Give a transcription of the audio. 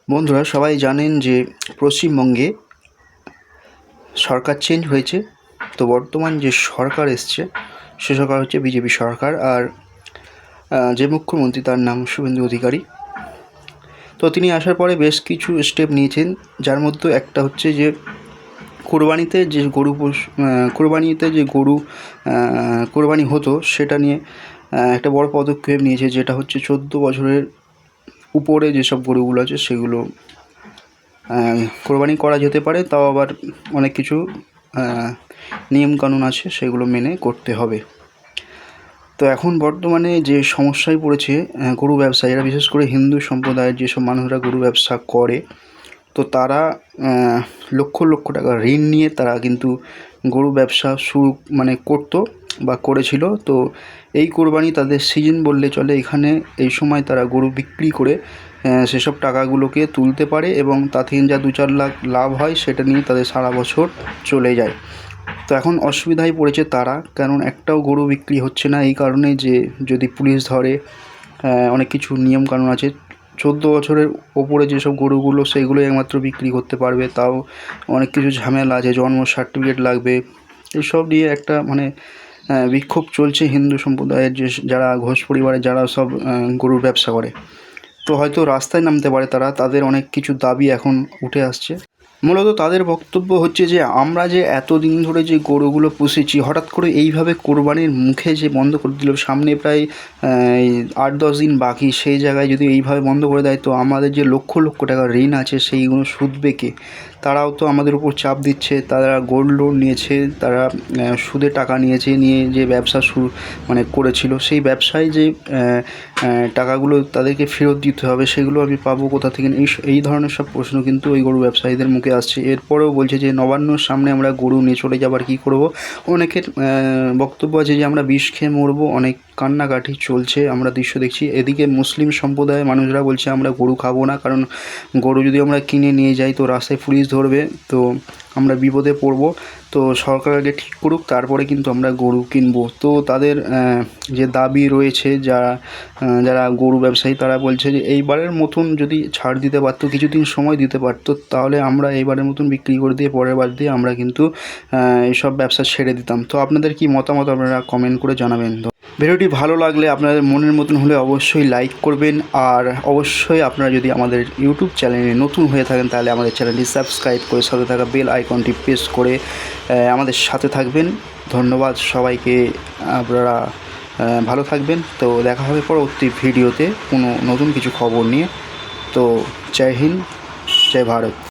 বন্ধুরা সবাই জানেন যে পশ্চিমবঙ্গে সরকার চেঞ্জ হয়েছে। তো বর্তমান যে সরকার এসছে সে সরকার হচ্ছে বিজেপি সরকার। আর যে মুখ্যমন্ত্রী তার নাম শুভেন্দু অধিকারী। তো তিনি আসার পরে বেশ কিছু স্টেপ নিয়েছেন, যার মধ্যে একটা হচ্ছে যে কোরবানিতে যে গরু কোরবানি হতো সেটা নিয়ে একটা বড় পদক্ষেপ নিয়েছে, যেটা হচ্ছে 14 বছরের উপরে যেসব গরুগুলো আছে সেগুলো কোরবানি করা যেতে পারে, তাও আবার অনেক কিছু নিয়মকানুন আছে সেগুলো মেনে করতে হবে। তো এখন বর্তমানে যে সমস্যায় পড়েছে গরু ব্যবসায়ীরা, বিশেষ করে হিন্দু সম্প্রদায়ের যেসব মানুষরা গরু ব্যবসা করে, তো তারা লক্ষ লক্ষ টাকা ঋণ নিয়ে তারা কিন্তু গরু ব্যবসা শুরু করতো বা করেছিল। তো এই কোরবানি তাদের সিজন বললে চলে। এখানে এই সময় তারা গরু বিক্রি করে সেসব টাকাগুলোকে তুলতে পারে এবং তা থেকে যা 2-4 লাখ লাভ হয় সেটা নিয়ে তাদের সারা বছর চলে যায়। তো এখন অসুবিধায় পড়েছে তারা, কারণ একটাও গরু বিক্রি হচ্ছে না। এই কারণে যে যদি পুলিশ ধরে, অনেক কিছু নিয়মকানুন আছে। 14 বছরের ওপরে যেসব গরুগুলো সেইগুলোই একমাত্র বিক্রি করতে পারবে, তাও অনেক কিছু ঝামেলা আছে, জন্ম সার্টিফিকেট লাগবে। এইসব নিয়ে একটা বিক্ষোভ চলছে হিন্দু সম্প্রদায়ের যারা ঘোষ পরিবারের যারা সব গরুর ব্যবসা করে। তো হয়তো রাস্তায় নামতে পারে তারা, তাদের অনেক কিছু দাবি এখন উঠে আসছে। মূলত তাদের বক্তব্য হচ্ছে যে আমরা যে এতদিন ধরে যে গরুগুলো পুষেছি, হঠাৎ করে এইভাবে কোরবানির মুখে যে বন্ধ করে দিল, সামনে প্রায় 8-10 দিন বাকি, সেই জায়গায় যদি এইভাবে বন্ধ করে দেয় তো আমাদের যে লক্ষ লক্ষ টাকা ঋণ আছে সেইগুলো সুদবে কে? তারাও তো আমাদের উপর চাপ দিচ্ছে। তারা গোল্ড লোন নিয়েছে, তারা সুদে টাকা নিয়ে যে ব্যবসা শুরু করেছিল, সেই ব্যবসায় যে টাকাগুলো তাদেরকে ফেরত দিতে হবে, সেগুলো আমি পাবো কোথা থেকে? এই ধরনের সব প্রশ্ন কিন্তু ওই গরু ব্যবসায়ীদের মুখে আসছে। এরপরেও বলছে যে নবান্নর সামনে আমরা গরু নিয়ে চলে যাবার কী করব। অনেকের বক্তব্য আছে যে আমরা বিষ খেয়ে মরবো। অনেক কান্নাকাটি চলছে, আমরা দৃশ্য দেখছি। এদিকে মুসলিম সম্প্রদায়ের মানুষরা বলছে আমরা গরু খাবো না, কারণ গরু যদি আমরা কিনে নিয়ে যাই তো রাস্তায় পুলিশ ধরবে, তো আমরা বিপদে পড়বো। তো সরকার আগে ঠিক করুক, তারপরে কিন্তু আমরা গরু কিনবো। তো তাদের যে দাবি রয়েছে, যারা গরু ব্যবসায়ী তারা বলছে যে এইবারের মতন যদি ছাড় দিতে পারতো, কিছুদিন সময় দিতে পারতো, তাহলে আমরা এইবারের মতন বিক্রি করে দিয়ে পরের বার দিয়ে আমরা কিন্তু এইসব ব্যবসা ছেড়ে দিতাম। তো আপনাদের কি মতামত আপনারা কমেন্ট করে জানাবেন। ভিডিওটি ভালো লাগলে আপনাদের মনের মতন হলে অবশ্যই লাইক করবেন, আর অবশ্যই আপনারা যদি আমাদের ইউটিউব চ্যানেলে নতুন হয়ে থাকেন তাহলে আমাদের চ্যানেলটি সাবস্ক্রাইব করে সাথে থাকা বেল আইকনটি প্রেস করে আমাদের সাথে থাকবেন। ধন্যবাদ সবাইকে, আপনারা ভালো থাকবেন। তো দেখা হবে পরবর্তী ভিডিওতে কোনো নতুন কিছু খবর নিয়ে। তো জয় হিন্দ, জয় ভারত।